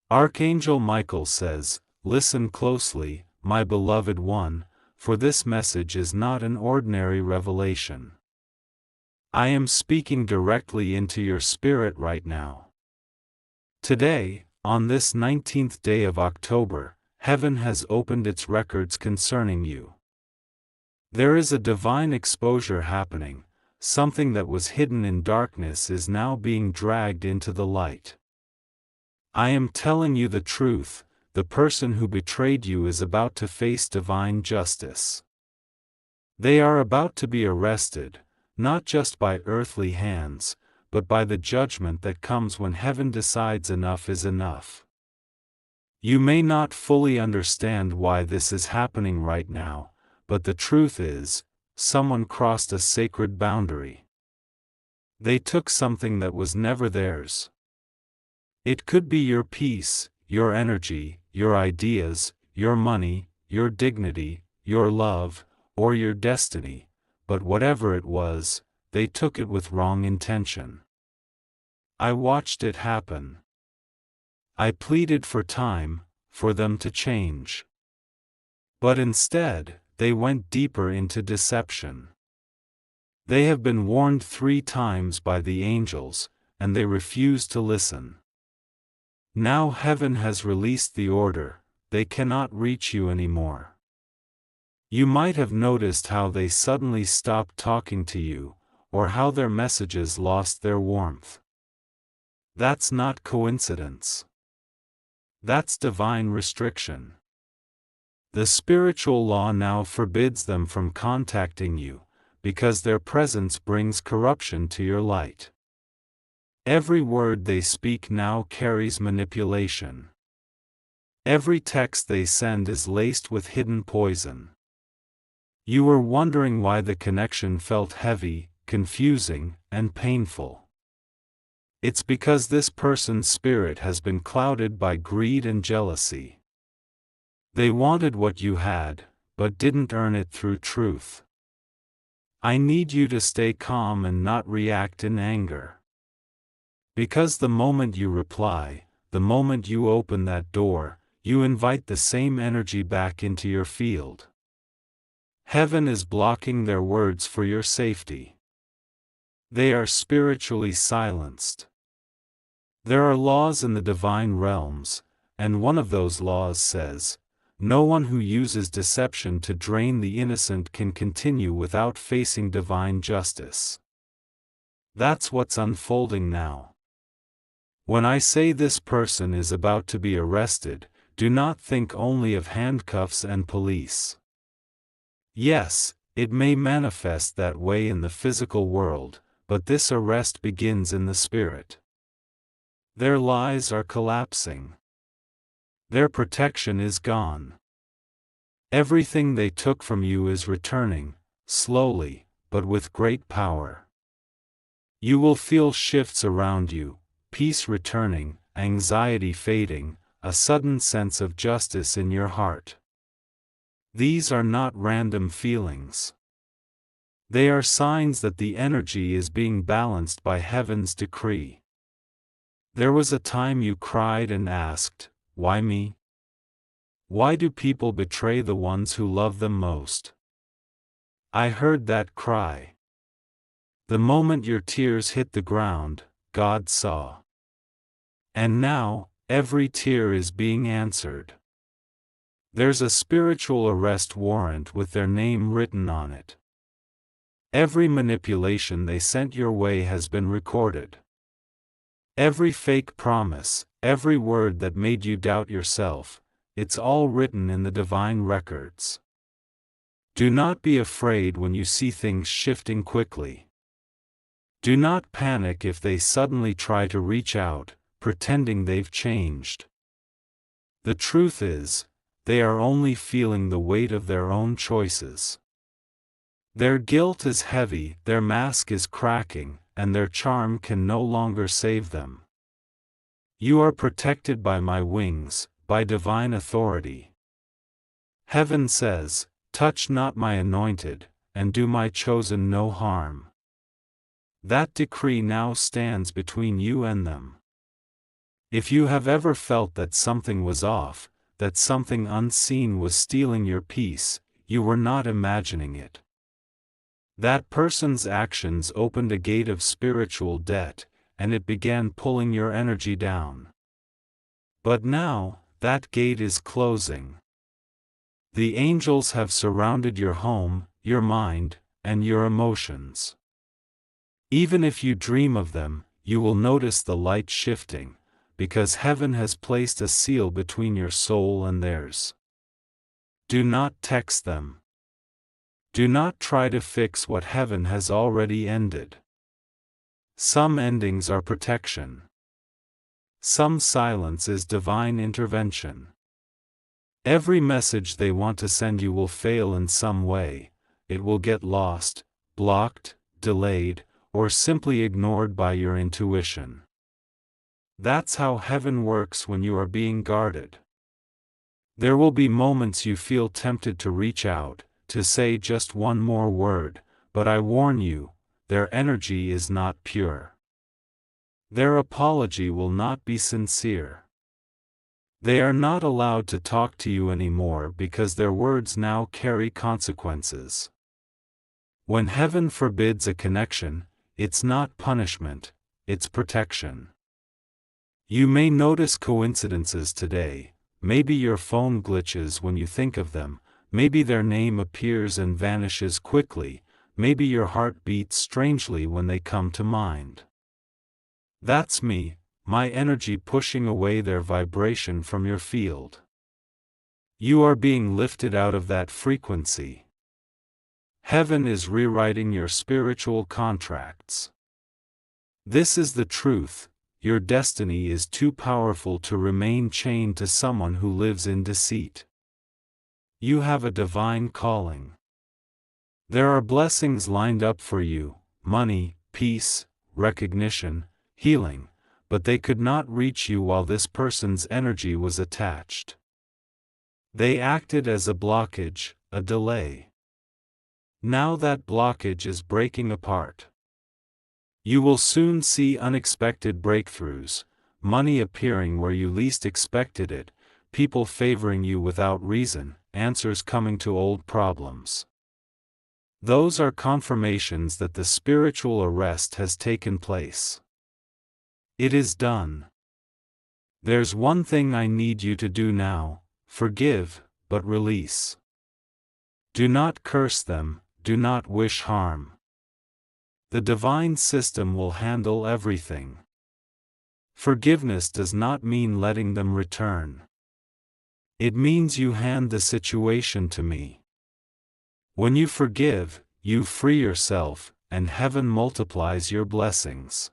Archangel Michael says, "Listen closely, my beloved one, for this message is not an ordinary revelation. I am speaking directly into your spirit right now. Today, on this 19th day of October, heaven has opened its records concerning you. There is a divine exposure happening. Something that was hidden in darkness is now being dragged into the light. I am telling you the truth, the person who betrayed you is about to face divine justice. They are about to be arrested, not just by earthly hands, but by the judgment that comes when heaven decides enough is enough. You may not fully understand why this is happening right now, but the truth is, someone crossed a sacred boundary. They took something that was never theirs. It could be your peace, your energy, your ideas, your money, your dignity, your love, or your destiny, but whatever it was, they took it with wrong intention. I watched it happen. I pleaded for time, for them to change. But instead, they went deeper into deception. They have been warned 3 times by the angels, and they refuse to listen. Now heaven has released the order, they cannot reach you anymore. You might have noticed how they suddenly stopped talking to you, or how their messages lost their warmth. That's not coincidence. That's divine restriction. The spiritual law now forbids them from contacting you, because their presence brings corruption to your light. Every word they speak now carries manipulation. Every text they send is laced with hidden poison. You were wondering why the connection felt heavy, confusing, and painful. It's because this person's spirit has been clouded by greed and jealousy. They wanted what you had, but didn't earn it through truth. I need you to stay calm and not react in anger. Because the moment you reply, the moment you open that door, you invite the same energy back into your field. Heaven is blocking their words for your safety. They are spiritually silenced. There are laws in the divine realms, and one of those laws says, no one who uses deception to drain the innocent can continue without facing divine justice. That's what's unfolding now. When I say this person is about to be arrested, do not think only of handcuffs and police. Yes, it may manifest that way in the physical world, but this arrest begins in the spirit. Their lies are collapsing. Their protection is gone. Everything they took from you is returning, slowly, but with great power. You will feel shifts around you, peace returning, anxiety fading, a sudden sense of justice in your heart. These are not random feelings. They are signs that the energy is being balanced by heaven's decree. There was a time you cried and asked, "Why me? Why do people betray the ones who love them most?" I heard that cry. The moment your tears hit the ground, God saw. And now, every tear is being answered. There's a spiritual arrest warrant with their name written on it. Every manipulation they sent your way has been recorded. Every fake promise, every word that made you doubt yourself, it's all written in the divine records. Do not be afraid when you see things shifting quickly. Do not panic if they suddenly try to reach out, pretending they've changed. The truth is, they are only feeling the weight of their own choices. Their guilt is heavy, their mask is cracking, and their charm can no longer save them. You are protected by my wings, by divine authority. Heaven says, "Touch not my anointed, and do my chosen no harm." That decree now stands between you and them. If you have ever felt that something was off, that something unseen was stealing your peace, you were not imagining it. That person's actions opened a gate of spiritual debt, and it began pulling your energy down. But now, that gate is closing. The angels have surrounded your home, your mind, and your emotions. Even if you dream of them, you will notice the light shifting, because heaven has placed a seal between your soul and theirs. Do not text them. Do not try to fix what heaven has already ended. Some endings are protection. Some silence is divine intervention. Every message they want to send you will fail in some way. It will get lost, blocked, delayed, or simply ignored by your intuition. That's how heaven works when you are being guarded. There will be moments you feel tempted to reach out, to say just one more word, but I warn you, their energy is not pure. Their apology will not be sincere. They are not allowed to talk to you anymore because their words now carry consequences. When heaven forbids a connection, it's not punishment, it's protection. You may notice coincidences today. Maybe your phone glitches when you think of them, maybe their name appears and vanishes quickly, maybe your heart beats strangely when they come to mind. That's me, my energy pushing away their vibration from your field. You are being lifted out of that frequency. Heaven is rewriting your spiritual contracts. This is the truth. Your destiny is too powerful to remain chained to someone who lives in deceit. You have a divine calling. There are blessings lined up for you, money, peace, recognition, healing, but they could not reach you while this person's energy was attached. They acted as a blockage, a delay. Now that blockage is breaking apart. You will soon see unexpected breakthroughs, money appearing where you least expected it, people favoring you without reason, answers coming to old problems. Those are confirmations that the spiritual arrest has taken place. It is done. There's one thing I need you to do now: forgive, but release. Do not curse them, do not wish harm. The divine system will handle everything. Forgiveness does not mean letting them return. It means you hand the situation to me. When you forgive, you free yourself, and heaven multiplies your blessings.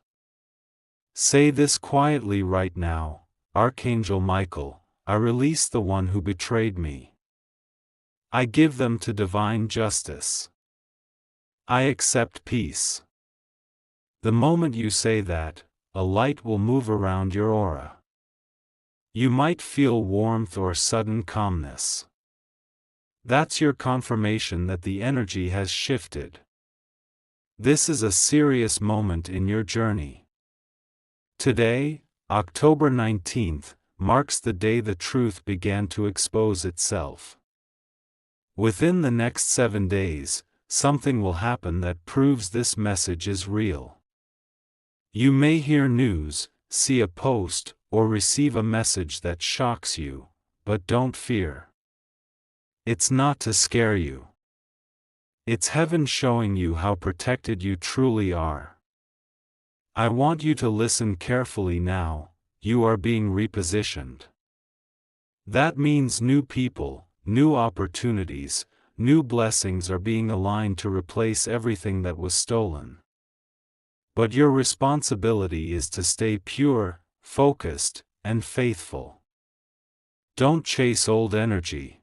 Say this quietly right now: Archangel Michael, I release the one who betrayed me. I give them to divine justice. I accept peace. The moment you say that, a light will move around your aura. You might feel warmth or sudden calmness. That's your confirmation that the energy has shifted. This is a serious moment in your journey. Today, October 19th, marks the day the truth began to expose itself. Within the next 7 days, something will happen that proves this message is real. You may hear news, see a post, or receive a message that shocks you, but don't fear. It's not to scare you. It's heaven showing you how protected you truly are. I want you to listen carefully now. You are being repositioned. That means new people, new opportunities, new blessings are being aligned to replace everything that was stolen. But your responsibility is to stay pure, focused, and faithful. Don't chase old energy.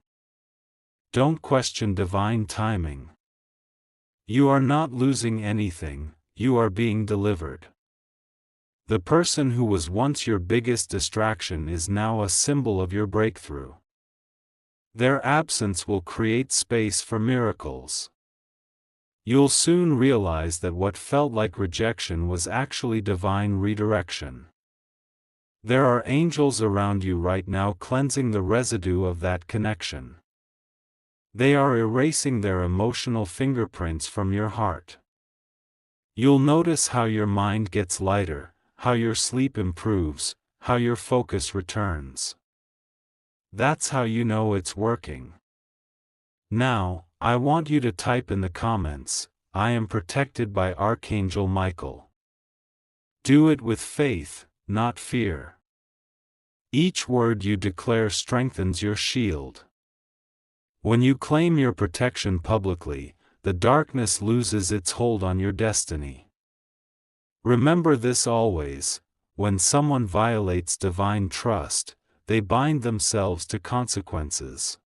Don't question divine timing. You are not losing anything, you are being delivered. The person who was once your biggest distraction is now a symbol of your breakthrough. Their absence will create space for miracles. You'll soon realize that what felt like rejection was actually divine redirection. There are angels around you right now cleansing the residue of that connection. They are erasing their emotional fingerprints from your heart. You'll notice how your mind gets lighter, how your sleep improves, how your focus returns. That's how you know it's working. Now, I want you to type in the comments, "I am protected by Archangel Michael." Do it with faith, not fear. Each word you declare strengthens your shield. When you claim your protection publicly, the darkness loses its hold on your destiny. Remember this always: when someone violates divine trust, they bind themselves to consequences.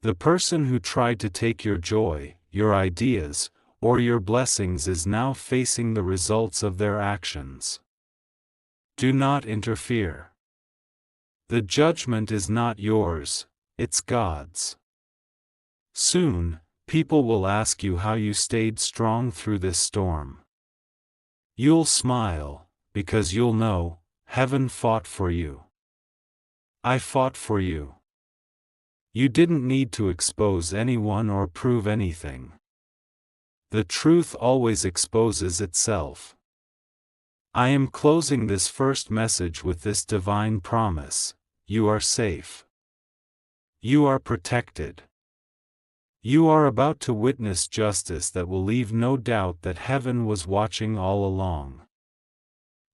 The person who tried to take your joy, your ideas, or your blessings is now facing the results of their actions. Do not interfere. The judgment is not yours, it's God's. Soon, people will ask you how you stayed strong through this storm. You'll smile, because you'll know, heaven fought for you. I fought for you. You didn't need to expose anyone or prove anything. The truth always exposes itself. I am closing this first message with this divine promise: you are safe. You are protected. You are about to witness justice that will leave no doubt that heaven was watching all along.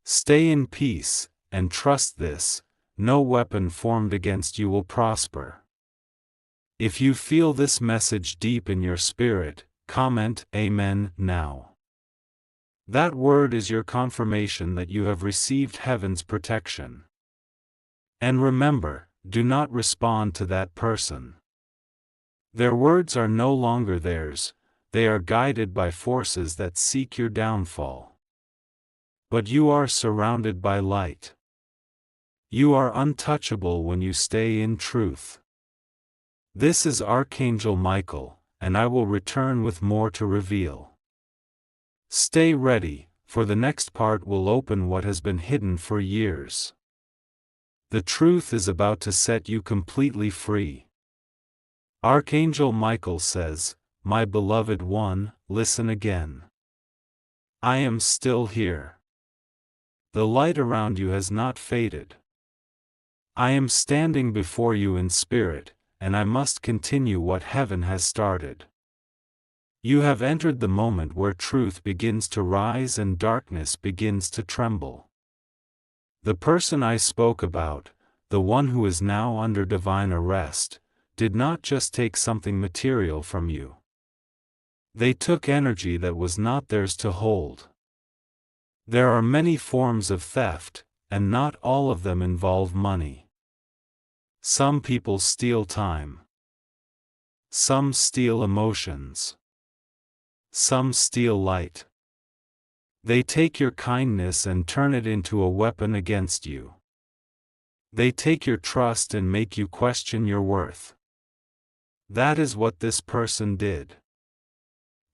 Stay in peace, and trust this: no weapon formed against you will prosper. If you feel this message deep in your spirit, comment "Amen" now. That word is your confirmation that you have received heaven's protection. And remember, do not respond to that person. Their words are no longer theirs, they are guided by forces that seek your downfall. But you are surrounded by light. You are untouchable when you stay in truth. This is Archangel Michael, and I will return with more to reveal. Stay ready, for the next part will open what has been hidden for years. The truth is about to set you completely free. Archangel Michael says, "My beloved one, listen again. I am still here. The light around you has not faded. I am standing before you in spirit, and I must continue what heaven has started. You have entered the moment where truth begins to rise and darkness begins to tremble. The person I spoke about, the one who is now under divine arrest, did not just take something material from you. They took energy that was not theirs to hold. There are many forms of theft, and not all of them involve money. Some people steal time. Some steal emotions. Some steal light. They take your kindness and turn it into a weapon against you. They take your trust and make you question your worth. That is what this person did.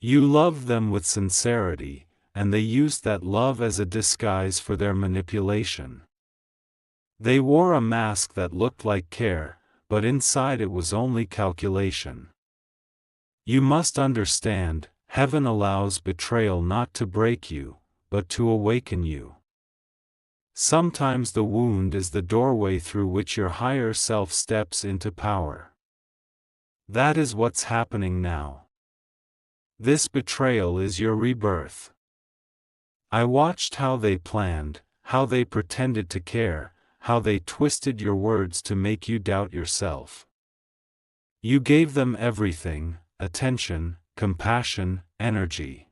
You loved them with sincerity, and they used that love as a disguise for their manipulation. They wore a mask that looked like care, but inside it was only calculation. You must understand, heaven allows betrayal not to break you, but to awaken you. Sometimes the wound is the doorway through which your higher self steps into power. That is what's happening now. This betrayal is your rebirth. I watched how they planned, how they pretended to care, how they twisted your words to make you doubt yourself. You gave them everything: attention, compassion, energy.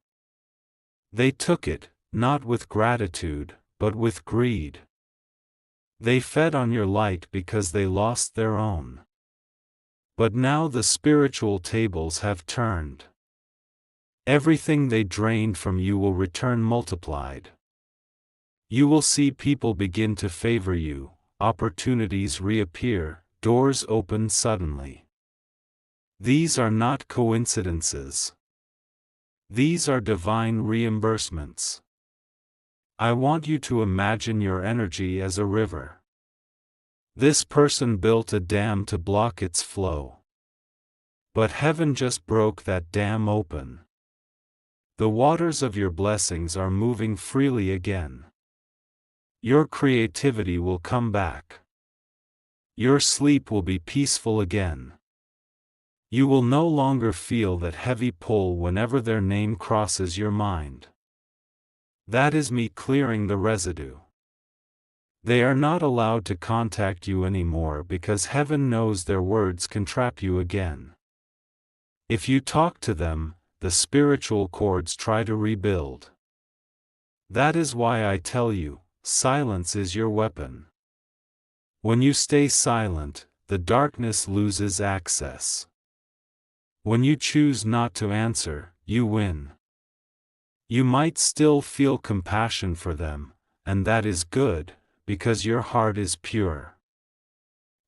They took it, not with gratitude, but with greed. They fed on your light because they lost their own. But now the spiritual tables have turned. Everything they drained from you will return multiplied. You will see people begin to favor you, opportunities reappear, doors open suddenly. These are not coincidences. These are divine reimbursements. I want you to imagine your energy as a river. This person built a dam to block its flow. But heaven just broke that dam open. The waters of your blessings are moving freely again. Your creativity will come back. Your sleep will be peaceful again. You will no longer feel that heavy pull whenever their name crosses your mind. That is me clearing the residue. They are not allowed to contact you anymore because heaven knows their words can trap you again. If you talk to them, the spiritual cords try to rebuild. That is why I tell you, silence is your weapon. When you stay silent, the darkness loses access. When you choose not to answer, you win. You might still feel compassion for them, and that is good, because your heart is pure.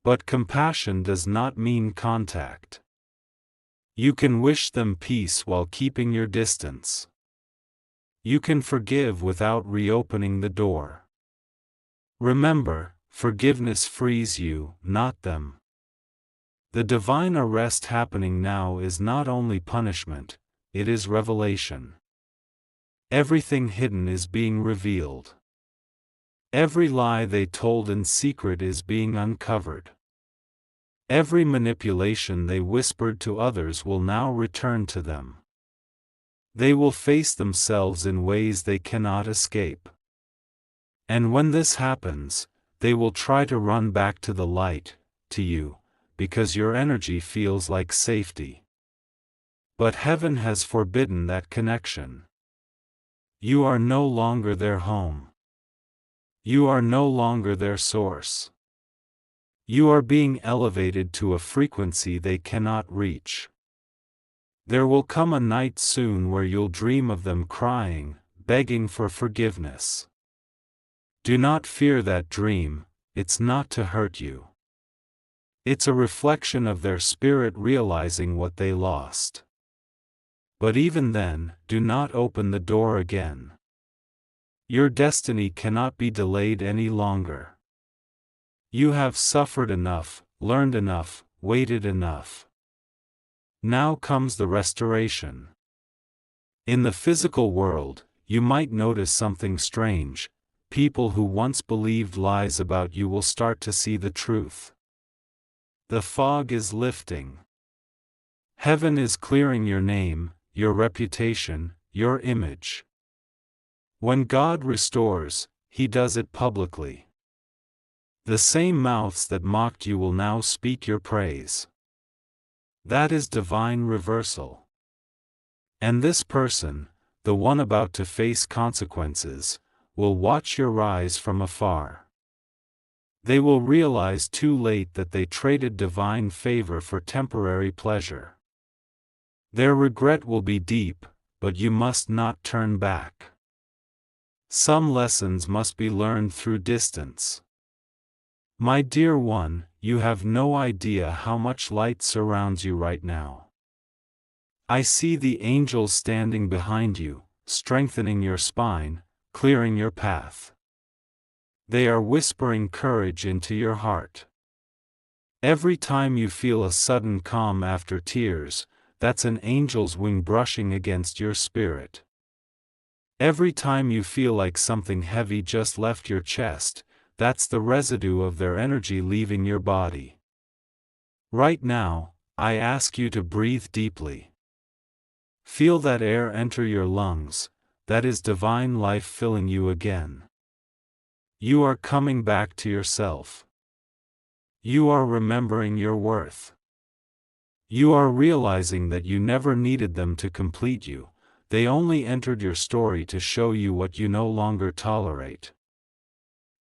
But compassion does not mean contact. You can wish them peace while keeping your distance. You can forgive without reopening the door. Remember, forgiveness frees you, not them. The divine arrest happening now is not only punishment, it is revelation. Everything hidden is being revealed. Every lie they told in secret is being uncovered. Every manipulation they whispered to others will now return to them. They will face themselves in ways they cannot escape. And when this happens, they will try to run back to the light, to you, because your energy feels like safety. But heaven has forbidden that connection. You are no longer their home. You are no longer their source. You are being elevated to a frequency they cannot reach. There will come a night soon where you'll dream of them crying, begging for forgiveness. Do not fear that dream, it's not to hurt you. It's a reflection of their spirit realizing what they lost. But even then, do not open the door again. Your destiny cannot be delayed any longer. You have suffered enough, learned enough, waited enough. Now comes the restoration. In the physical world, you might notice something strange. People who once believed lies about you will start to see the truth. The fog is lifting. Heaven is clearing your name, your reputation, your image. When God restores, He does it publicly. The same mouths that mocked you will now speak your praise. That is divine reversal. And this person, the one about to face consequences, will watch your rise from afar. They will realize too late that they traded divine favor for temporary pleasure. Their regret will be deep, but you must not turn back. Some lessons must be learned through distance. My dear one, you have no idea how much light surrounds you right now. I see the angels standing behind you, strengthening your spine, clearing your path. They are whispering courage into your heart. Every time you feel a sudden calm after tears, that's an angel's wing brushing against your spirit. Every time you feel like something heavy just left your chest, that's the residue of their energy leaving your body. Right now, I ask you to breathe deeply. Feel that air enter your lungs, that is divine life filling you again. You are coming back to yourself. You are remembering your worth. You are realizing that you never needed them to complete you, they only entered your story to show you what you no longer tolerate.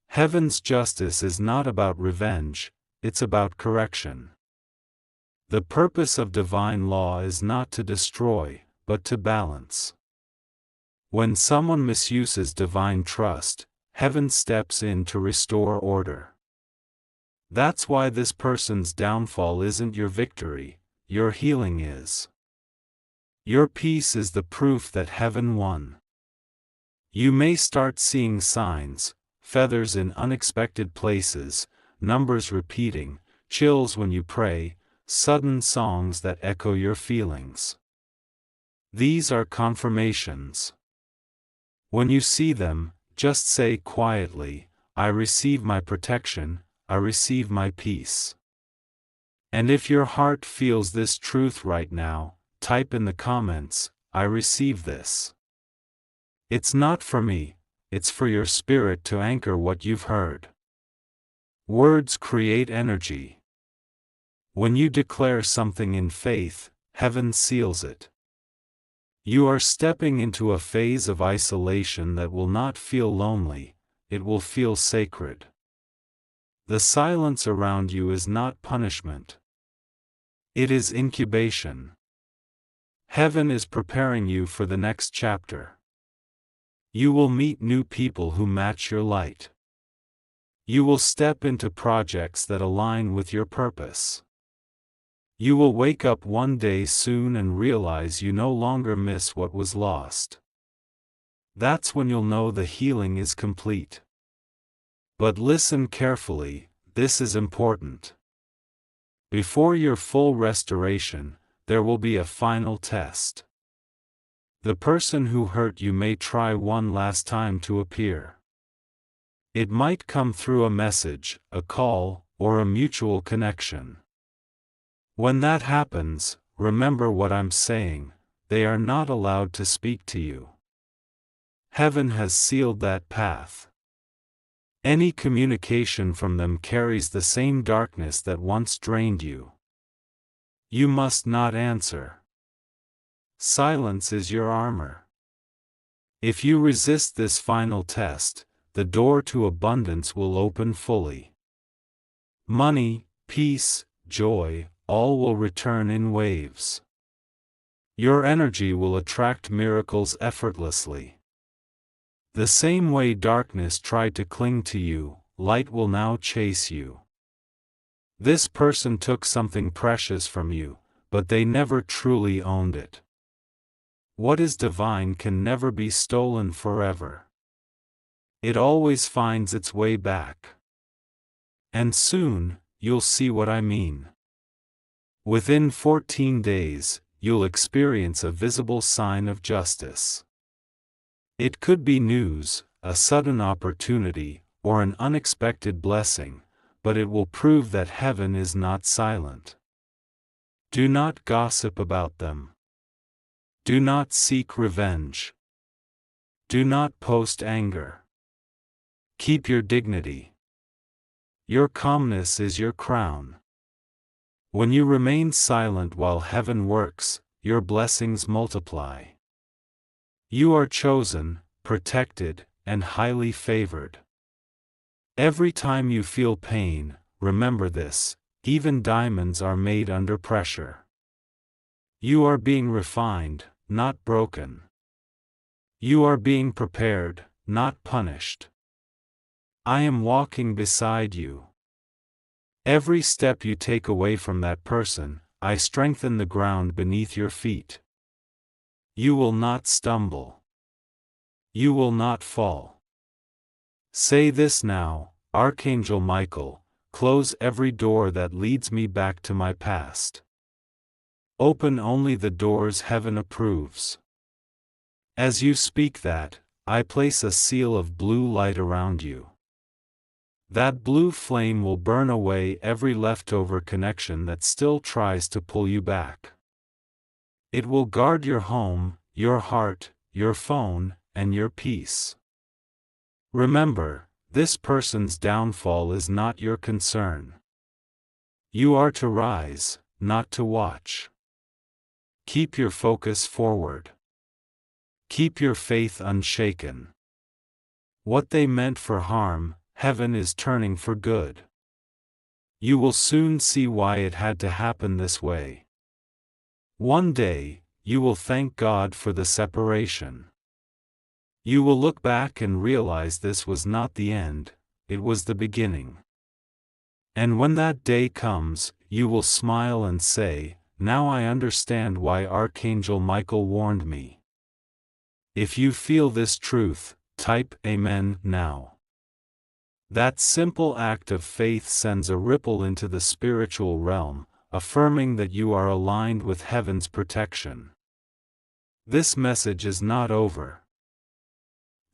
Heaven's justice is not about revenge, it's about correction. The purpose of divine law is not to destroy, but to balance. When someone misuses divine trust, heaven steps in to restore order. That's why this person's downfall isn't your victory, your healing is. Your peace is the proof that heaven won. You may start seeing signs, feathers in unexpected places, numbers repeating, chills when you pray, sudden songs that echo your feelings. These are confirmations. When you see them, just say quietly, I receive my protection, I receive my peace. And if your heart feels this truth right now, type in the comments, I receive this. It's not for me, it's for your spirit to anchor what you've heard. Words create energy. When you declare something in faith, heaven seals it. You are stepping into a phase of isolation that will not feel lonely, it will feel sacred. The silence around you is not punishment. It is incubation. Heaven is preparing you for the next chapter. You will meet new people who match your light. You will step into projects that align with your purpose. You will wake up one day soon and realize you no longer miss what was lost. That's when you'll know the healing is complete. But listen carefully, this is important. Before your full restoration, there will be a final test. The person who hurt you may try one last time to appear. It might come through a message, a call, or a mutual connection. When that happens, remember what I'm saying, they are not allowed to speak to you. Heaven has sealed that path. Any communication from them carries the same darkness that once drained you. You must not answer. Silence is your armor. If you resist this final test, the door to abundance will open fully. Money, peace, joy, all will return in waves. Your energy will attract miracles effortlessly. The same way darkness tried to cling to you, light will now chase you. This person took something precious from you, but they never truly owned it. What is divine can never be stolen forever. It always finds its way back. And soon, you'll see what I mean. Within 14 days, you'll experience a visible sign of justice. It could be news, a sudden opportunity, or an unexpected blessing, but it will prove that heaven is not silent. Do not gossip about them. Do not seek revenge. Do not post anger. Keep your dignity. Your calmness is your crown. When you remain silent while heaven works, your blessings multiply. You are chosen, protected, and highly favored. Every time you feel pain, remember this, even diamonds are made under pressure. You are being refined, not broken. You are being prepared, not punished. I am walking beside you. Every step you take away from that person, I strengthen the ground beneath your feet. You will not stumble. You will not fall. Say this now, Archangel Michael, close every door that leads me back to my past. Open only the doors heaven approves. As you speak that, I place a seal of blue light around you. That blue flame will burn away every leftover connection that still tries to pull you back. It will guard your home, your heart, your phone, and your peace. Remember, this person's downfall is not your concern. You are to rise, not to watch. Keep your focus forward. Keep your faith unshaken. What they meant for harm, heaven is turning for good. You will soon see why it had to happen this way. One day, you will thank God for the separation. You will look back and realize this was not the end, it was the beginning. And when that day comes, you will smile and say, now I understand why Archangel Michael warned me. If you feel this truth, type Amen now. That simple act of faith sends a ripple into the spiritual realm, affirming that you are aligned with heaven's protection. This message is not over.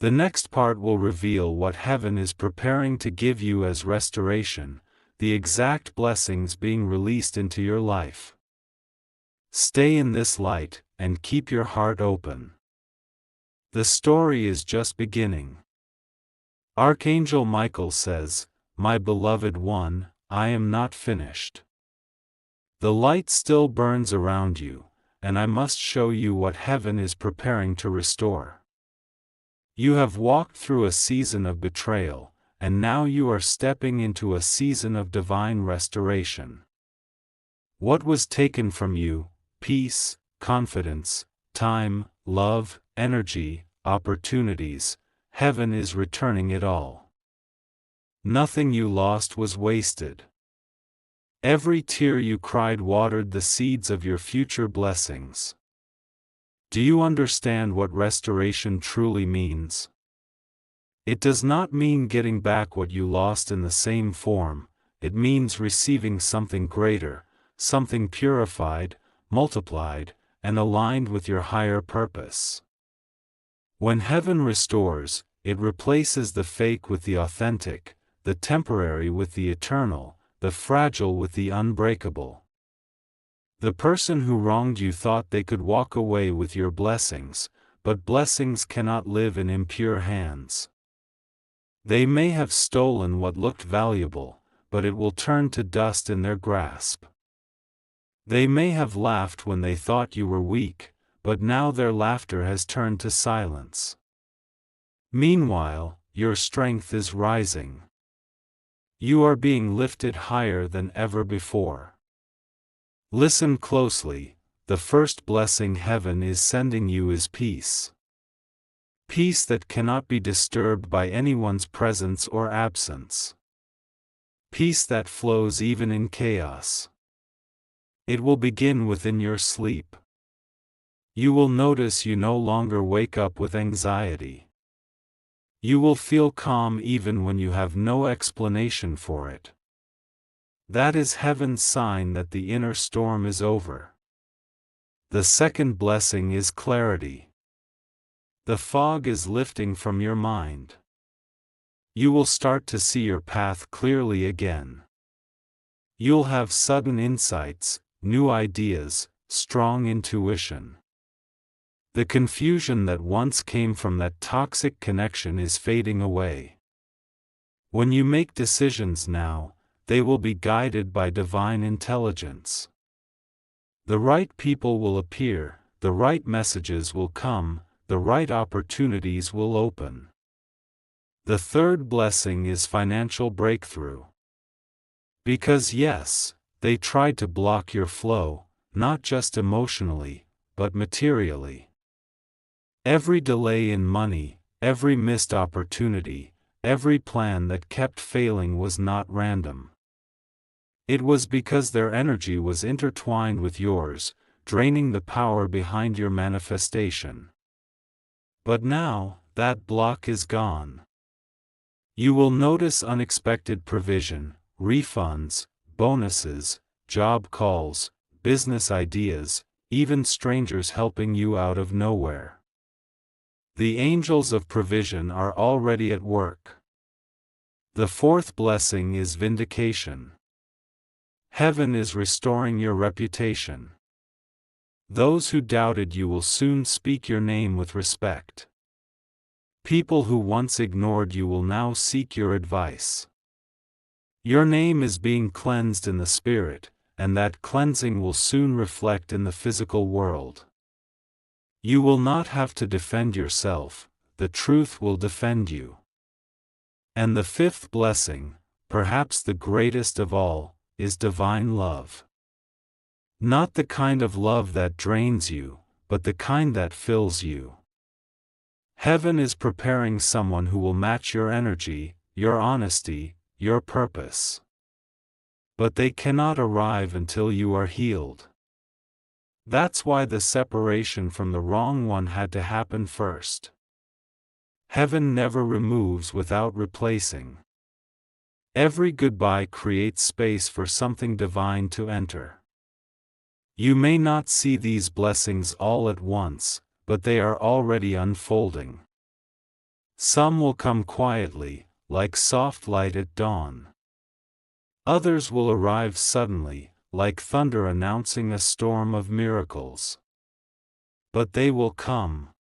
The next part will reveal what heaven is preparing to give you as restoration, the exact blessings being released into your life. Stay in this light, and keep your heart open. The story is just beginning. Archangel Michael says, "My beloved one, I am not finished. The light still burns around you, and I must show you what heaven is preparing to restore. You have walked through a season of betrayal, and now you are stepping into a season of divine restoration. What was taken from you, peace, confidence, time, love, energy, opportunities, heaven is returning it all. Nothing you lost was wasted. Every tear you cried watered the seeds of your future blessings. Do you understand what restoration truly means? It does not mean getting back what you lost in the same form, it means receiving something greater, something purified, multiplied, and aligned with your higher purpose. When heaven restores, it replaces the fake with the authentic, the temporary with the eternal, the fragile with the unbreakable. The person who wronged you thought they could walk away with your blessings, but blessings cannot live in impure hands. They may have stolen what looked valuable, but it will turn to dust in their grasp. They may have laughed when they thought you were weak, but now their laughter has turned to silence. Meanwhile, your strength is rising. You are being lifted higher than ever before. Listen closely, the first blessing heaven is sending you is peace. Peace that cannot be disturbed by anyone's presence or absence. Peace that flows even in chaos. It will begin within your sleep. You will notice you no longer wake up with anxiety. You will feel calm even when you have no explanation for it. That is heaven's sign that the inner storm is over. The second blessing is clarity. The fog is lifting from your mind. You will start to see your path clearly again. You'll have sudden insights, new ideas, strong intuition. The confusion that once came from that toxic connection is fading away. When you make decisions now, they will be guided by divine intelligence. The right people will appear, the right messages will come, the right opportunities will open. The third blessing is financial breakthrough. Because yes, they tried to block your flow, not just emotionally, but materially. Every delay in money, every missed opportunity, every plan that kept failing was not random. It was because their energy was intertwined with yours, draining the power behind your manifestation. But now, that block is gone. You will notice unexpected provision, refunds, bonuses, job calls, business ideas, even strangers helping you out of nowhere. The angels of provision are already at work. The fourth blessing is vindication. Heaven is restoring your reputation. Those who doubted you will soon speak your name with respect. People who once ignored you will now seek your advice. Your name is being cleansed in the spirit, and that cleansing will soon reflect in the physical world. You will not have to defend yourself, the truth will defend you. And the fifth blessing, perhaps the greatest of all, is divine love. Not the kind of love that drains you, but the kind that fills you. Heaven is preparing someone who will match your energy, your honesty, your purpose. But they cannot arrive until you are healed. That's why the separation from the wrong one had to happen first. Heaven never removes without replacing. Every goodbye creates space for something divine to enter. You may not see these blessings all at once, but they are already unfolding. Some will come quietly, like soft light at dawn. Others will arrive suddenly, like thunder announcing a storm of miracles. But they will come.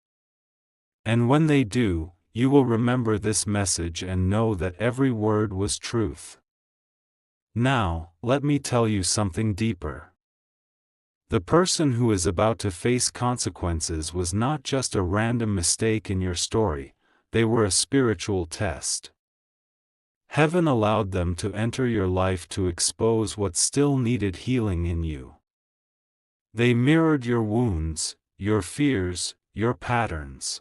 And when they do, you will remember this message and know that every word was truth. Now, let me tell you something deeper. The person who is about to face consequences was not just a random mistake in your story, they were a spiritual test. Heaven allowed them to enter your life to expose what still needed healing in you. They mirrored your wounds, your fears, your patterns.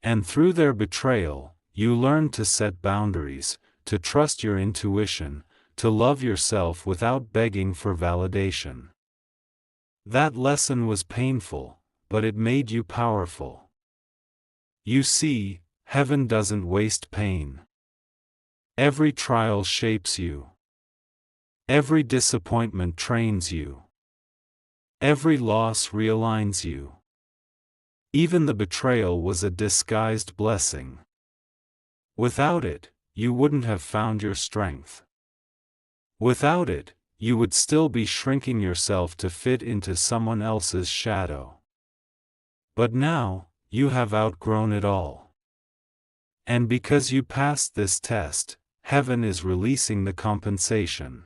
And through their betrayal, you learned to set boundaries, to trust your intuition, to love yourself without begging for validation. That lesson was painful, but it made you powerful. You see, heaven doesn't waste pain. Every trial shapes you. Every disappointment trains you. Every loss realigns you. Even the betrayal was a disguised blessing. Without it, you wouldn't have found your strength. Without it, you would still be shrinking yourself to fit into someone else's shadow. But now, you have outgrown it all. And because you passed this test, heaven is releasing the compensation.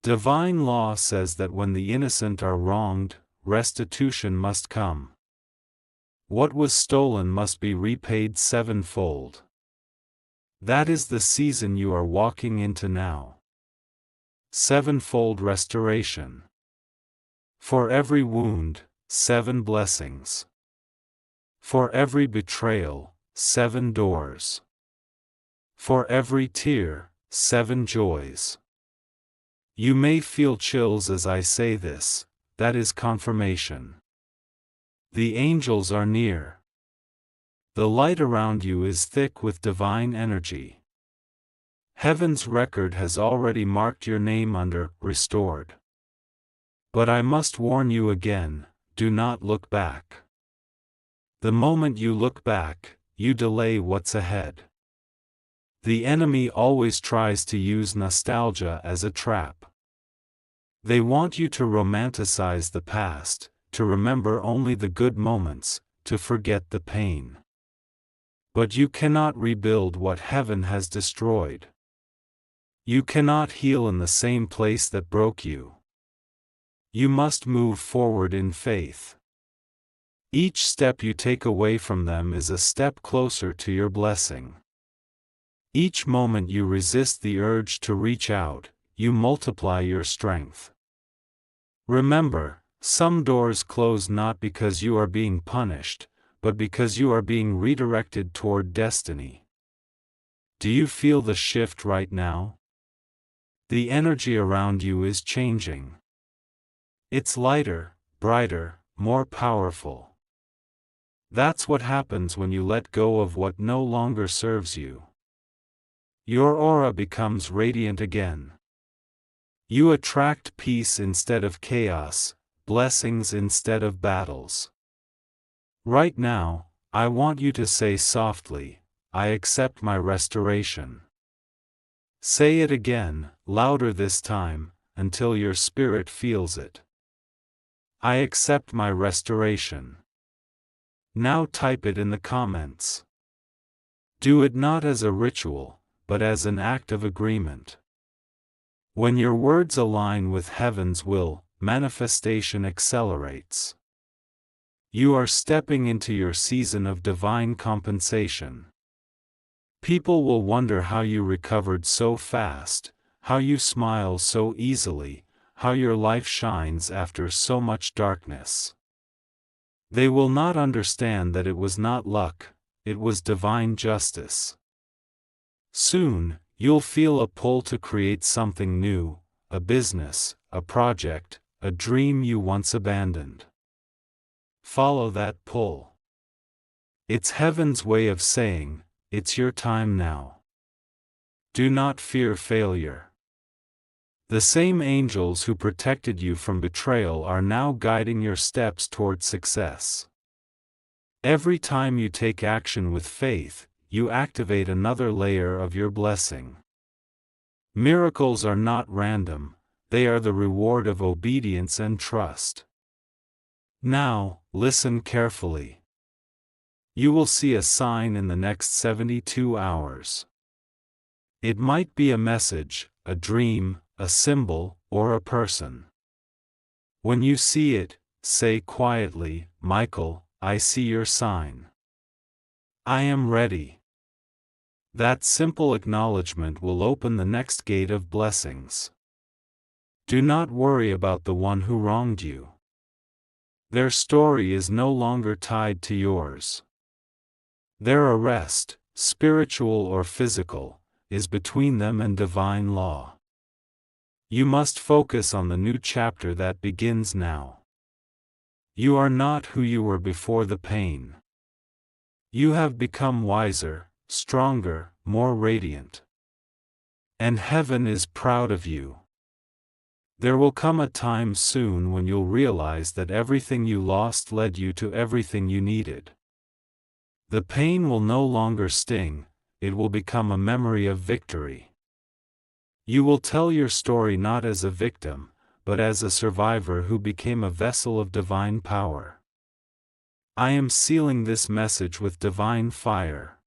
Divine law says that when the innocent are wronged, restitution must come. What was stolen must be repaid sevenfold. That is the season you are walking into now. Sevenfold restoration. For every wound, 7 blessings. For every betrayal, 7 doors. For every tear, 7 joys. You may feel chills as I say this, that is confirmation. The angels are near. The light around you is thick with divine energy. Heaven's record has already marked your name under restored. But I must warn you again, do not look back. The moment you look back, you delay what's ahead. The enemy always tries to use nostalgia as a trap. They want you to romanticize the past, to remember only the good moments, to forget the pain. But you cannot rebuild what heaven has destroyed. You cannot heal in the same place that broke you. You must move forward in faith. Each step you take away from them is a step closer to your blessing. Each moment you resist the urge to reach out, you multiply your strength. Remember, some doors close not because you are being punished, but because you are being redirected toward destiny. Do you feel the shift right now? The energy around you is changing. It's lighter, brighter, more powerful. That's what happens when you let go of what no longer serves you. Your aura becomes radiant again. You attract peace instead of chaos, blessings instead of battles. Right now, I want you to say softly, I accept my restoration. Say it again, louder this time, until your spirit feels it. I accept my restoration. Now type it in the comments. Do it not as a ritual, but as an act of agreement. When your words align with heaven's will, manifestation accelerates. You are stepping into your season of divine compensation. People will wonder how you recovered so fast, how you smile so easily, how your life shines after so much darkness. They will not understand that it was not luck, it was divine justice. Soon, you'll feel a pull to create something new, a business, a project, a dream you once abandoned. Follow that pull. It's heaven's way of saying, it's your time now. Do not fear failure. The same angels who protected you from betrayal are now guiding your steps toward success. Every time you take action with faith, you activate another layer of your blessing. Miracles are not random, they are the reward of obedience and trust. Now, listen carefully. You will see a sign in the next 72 hours. It might be a message, a dream, a symbol, or a person. When you see it, say quietly, "Michael, I see your sign. I am ready." That simple acknowledgement will open the next gate of blessings. Do not worry about the one who wronged you. Their story is no longer tied to yours. Their arrest, spiritual or physical, is between them and divine law. You must focus on the new chapter that begins now. You are not who you were before the pain. You have become wiser, stronger, more radiant. And heaven is proud of you. There will come a time soon when you'll realize that everything you lost led you to everything you needed. The pain will no longer sting, it will become a memory of victory. You will tell your story not as a victim, but as a survivor who became a vessel of divine power. I am sealing this message with divine fire.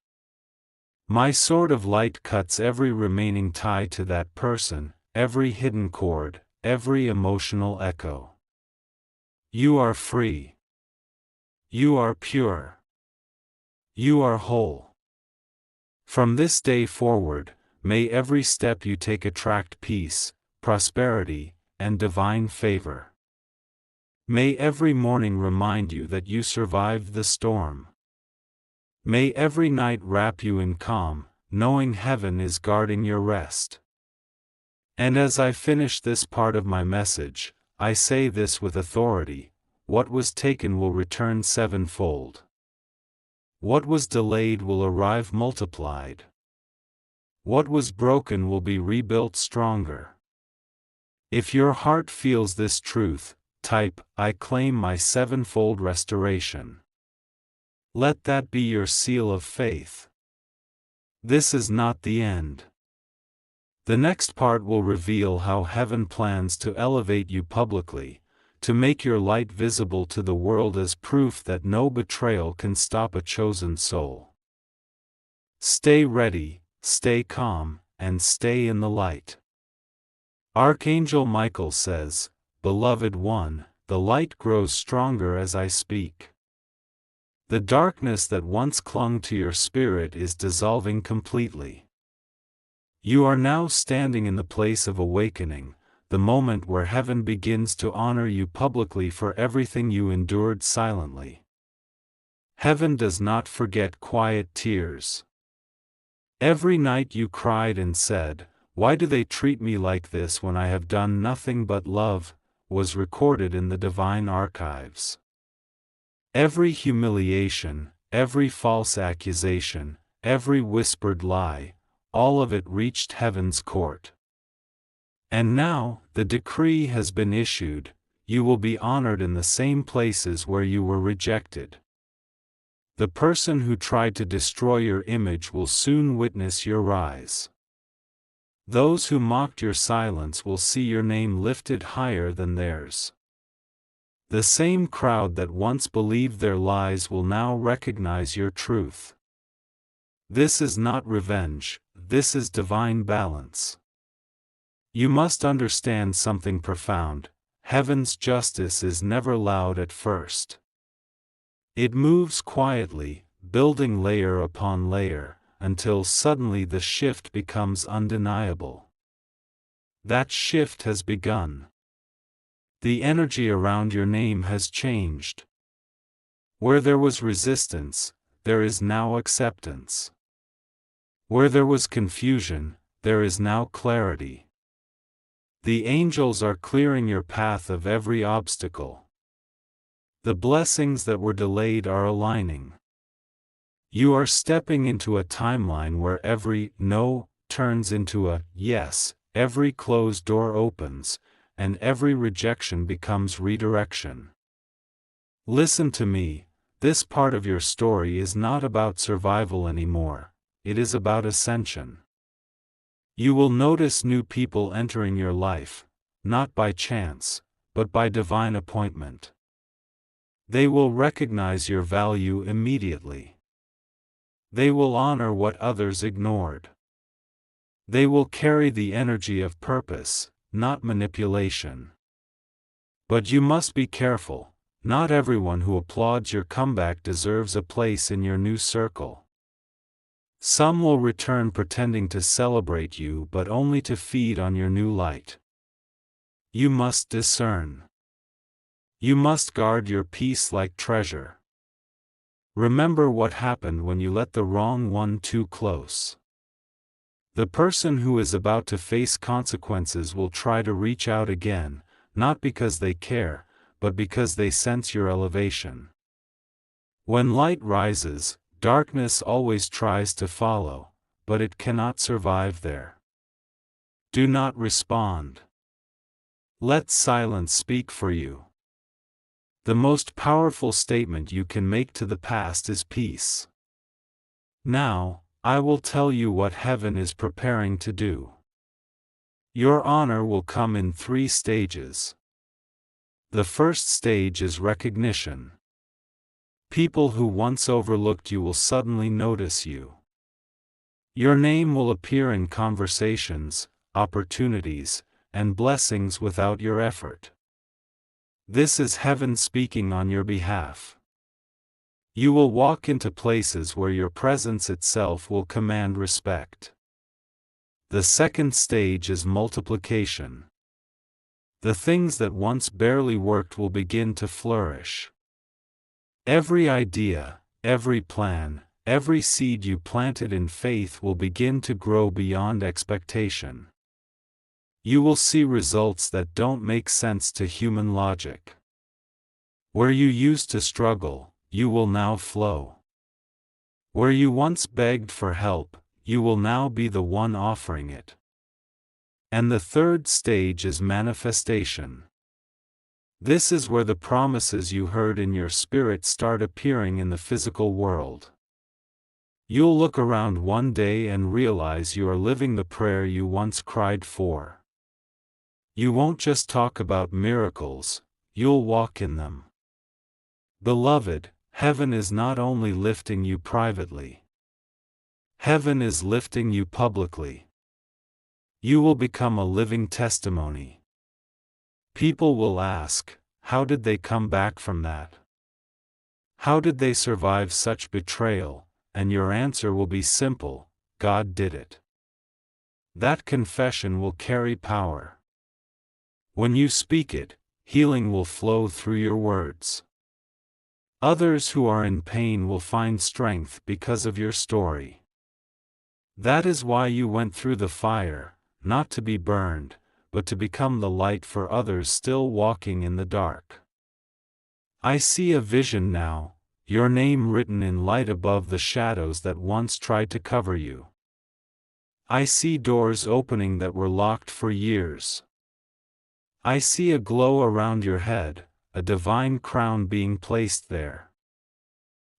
My sword of light cuts every remaining tie to that person, every hidden cord, every emotional echo. You are free. You are pure. You are whole. From this day forward, may every step you take attract peace, prosperity, and divine favor. May every morning remind you that you survived the storm. May every night wrap you in calm, knowing heaven is guarding your rest. And as I finish this part of my message, I say this with authority: what was taken will return sevenfold. What was delayed will arrive multiplied. What was broken will be rebuilt stronger. If your heart feels this truth, type, "I claim my sevenfold restoration." Let that be your seal of faith. This is not the end. The next part will reveal how heaven plans to elevate you publicly, to make your light visible to the world as proof that no betrayal can stop a chosen soul. Stay ready, stay calm, and stay in the light. Archangel Michael says, "Beloved one, the light grows stronger as I speak. The darkness that once clung to your spirit is dissolving completely. You are now standing in the place of awakening, the moment where heaven begins to honor you publicly for everything you endured silently. Heaven does not forget quiet tears. Every night you cried and said, 'Why do they treat me like this when I have done nothing but love?' was recorded in the divine archives. Every humiliation, every false accusation, every whispered lie, all of it reached heaven's court. And now, the decree has been issued, you will be honored in the same places where you were rejected. The person who tried to destroy your image will soon witness your rise. Those who mocked your silence will see your name lifted higher than theirs. The same crowd that once believed their lies will now recognize your truth. This is not revenge, this is divine balance. You must understand something profound: heaven's justice is never loud at first. It moves quietly, building layer upon layer, until suddenly the shift becomes undeniable. That shift has begun. The energy around your name has changed. Where there was resistance, there is now acceptance. Where there was confusion, there is now clarity. The angels are clearing your path of every obstacle. The blessings that were delayed are aligning. You are stepping into a timeline where every no turns into a yes, every closed door opens, and every rejection becomes redirection. Listen to me, this part of your story is not about survival anymore, it is about ascension. You will notice new people entering your life, not by chance, but by divine appointment. They will recognize your value immediately. They will honor what others ignored. They will carry the energy of purpose, not manipulation. But you must be careful, not everyone who applauds your comeback deserves a place in your new circle. Some will return pretending to celebrate you but only to feed on your new light. You must discern. You must guard your peace like treasure. Remember what happened when you let the wrong one too close. The person who is about to face consequences will try to reach out again, not because they care, but because they sense your elevation. When light rises, darkness always tries to follow, but it cannot survive there. Do not respond. Let silence speak for you. The most powerful statement you can make to the past is peace. Now, I will tell you what heaven is preparing to do. Your honor will come in 3 stages. The first stage is recognition. People who once overlooked you will suddenly notice you. Your name will appear in conversations, opportunities, and blessings without your effort. This is heaven speaking on your behalf. You will walk into places where your presence itself will command respect. The second stage is multiplication. The things that once barely worked will begin to flourish. Every idea, every plan, every seed you planted in faith will begin to grow beyond expectation. You will see results that don't make sense to human logic. Where you used to struggle, you will now flow. Where you once begged for help, you will now be the one offering it. And the third stage is manifestation. This is where the promises you heard in your spirit start appearing in the physical world. You'll look around one day and realize you are living the prayer you once cried for. You won't just talk about miracles, you'll walk in them. Beloved, heaven is not only lifting you privately. Heaven is lifting you publicly. You will become a living testimony. People will ask, how did they come back from that? How did they survive such betrayal? And your answer will be simple, God did it. That confession will carry power. When you speak it, healing will flow through your words. Others who are in pain will find strength because of your story. That is why you went through the fire, not to be burned, but to become the light for others still walking in the dark. I see a vision now, your name written in light above the shadows that once tried to cover you. I see doors opening that were locked for years. I see a glow around your head, a divine crown being placed there.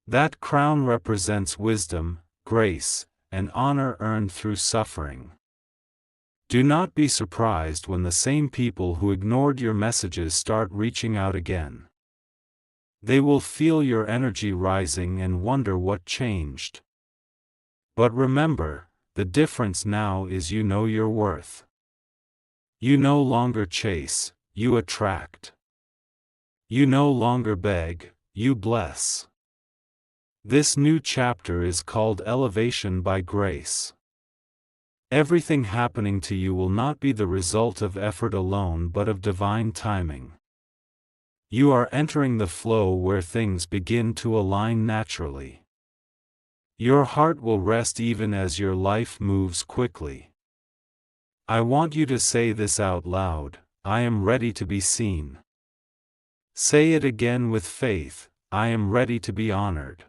That crown represents wisdom, grace, and honor earned through suffering. Do not be surprised when the same people who ignored your messages start reaching out again. They will feel your energy rising and wonder what changed. But remember, the difference now is you know your worth. You no longer chase, you attract. You no longer beg, you bless. This new chapter is called Elevation by Grace. Everything happening to you will not be the result of effort alone but of divine timing. You are entering the flow where things begin to align naturally. Your heart will rest even as your life moves quickly. I want you to say this out loud, I am ready to be seen. Say it again with faith, I am ready to be honored.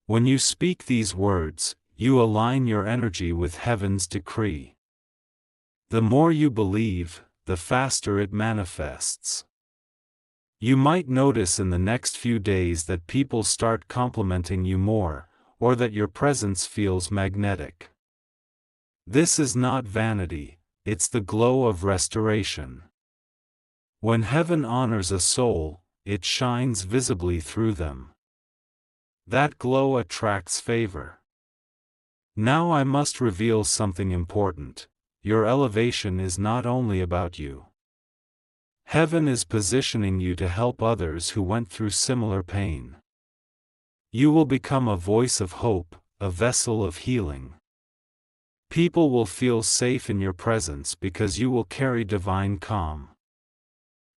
When you speak these words, you align your energy with heaven's decree. The more you believe, the faster it manifests. You might notice in the next few days that people start complimenting you more, or that your presence feels magnetic. This is not vanity, it's the glow of restoration. When heaven honors a soul, it shines visibly through them. That glow attracts favor. Now I must reveal something important. Your elevation is not only about you. Heaven is positioning you to help others who went through similar pain. You will become a voice of hope, a vessel of healing. People will feel safe in your presence because you will carry divine calm.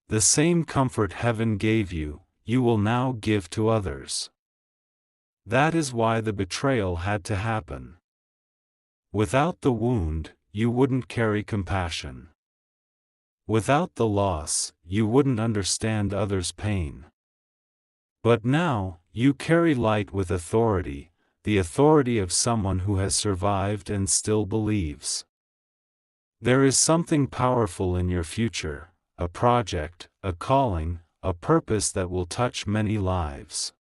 The same comfort heaven gave you, you will now give to others. That is why the betrayal had to happen. Without the wound, you wouldn't carry compassion. Without the loss, you wouldn't understand others' pain. But now, you carry light with authority, the authority of someone who has survived and still believes. There is something powerful in your future, a project, a calling, a purpose that will touch many lives.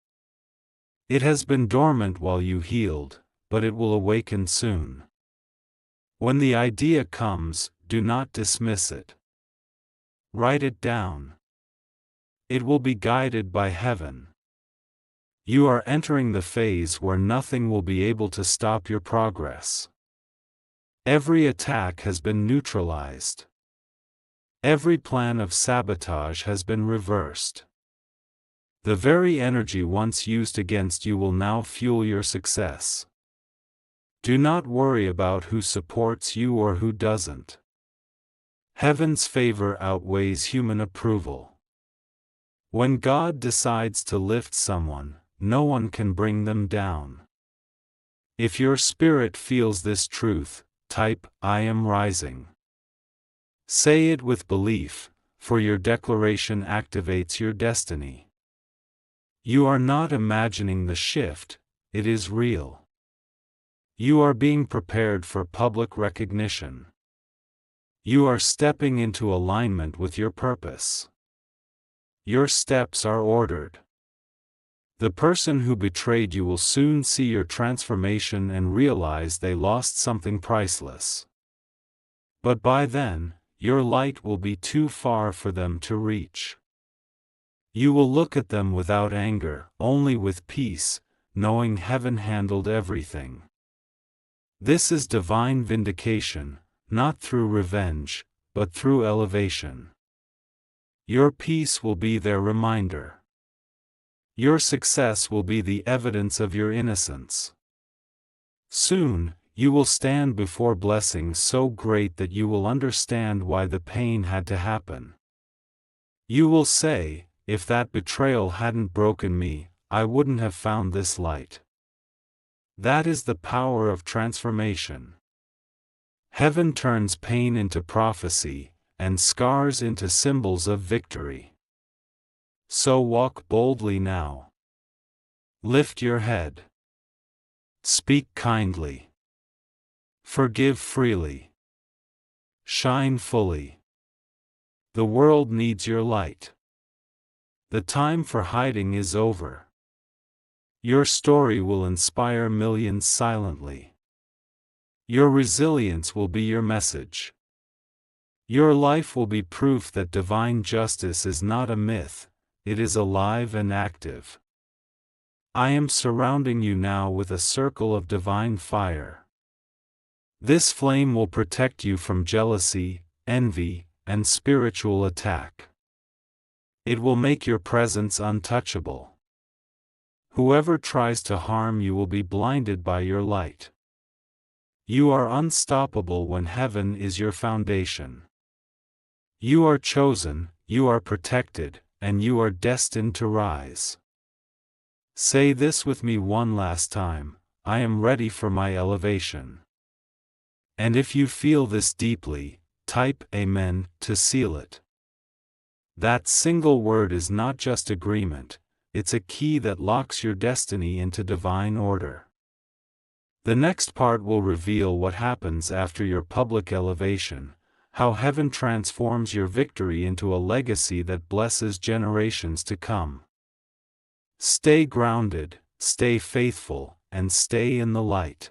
It has been dormant while you healed, but it will awaken soon. When the idea comes, do not dismiss it. Write it down. It will be guided by heaven. You are entering the phase where nothing will be able to stop your progress. Every attack has been neutralized. Every plan of sabotage has been reversed. The very energy once used against you will now fuel your success. Do not worry about who supports you or who doesn't. Heaven's favor outweighs human approval. When God decides to lift someone, no one can bring them down. If your spirit feels this truth, type, "I am rising." Say it with belief, for your declaration activates your destiny. You are not imagining the shift, it is real. You are being prepared for public recognition. You are stepping into alignment with your purpose. Your steps are ordered. The person who betrayed you will soon see your transformation and realize they lost something priceless. But by then, your light will be too far for them to reach. You will look at them without anger, only with peace, knowing heaven handled everything. This is divine vindication, not through revenge, but through elevation. Your peace will be their reminder. Your success will be the evidence of your innocence. Soon, you will stand before blessings so great that you will understand why the pain had to happen. You will say, "If that betrayal hadn't broken me, I wouldn't have found this light." That is the power of transformation. Heaven turns pain into prophecy, and scars into symbols of victory. So walk boldly now. Lift your head. Speak kindly. Forgive freely. Shine fully. The world needs your light. The time for hiding is over. Your story will inspire millions silently. Your resilience will be your message. Your life will be proof that divine justice is not a myth, it is alive and active. I am surrounding you now with a circle of divine fire. This flame will protect you from jealousy, envy, and spiritual attack. It will make your presence untouchable. Whoever tries to harm you will be blinded by your light. You are unstoppable when heaven is your foundation. You are chosen, you are protected, and you are destined to rise. Say this with me one last time: I am ready for my elevation. And if you feel this deeply, type Amen to seal it. That single word is not just agreement, it's a key that locks your destiny into divine order. The next part will reveal what happens after your public elevation, how heaven transforms your victory into a legacy that blesses generations to come. Stay grounded, stay faithful, and stay in the light.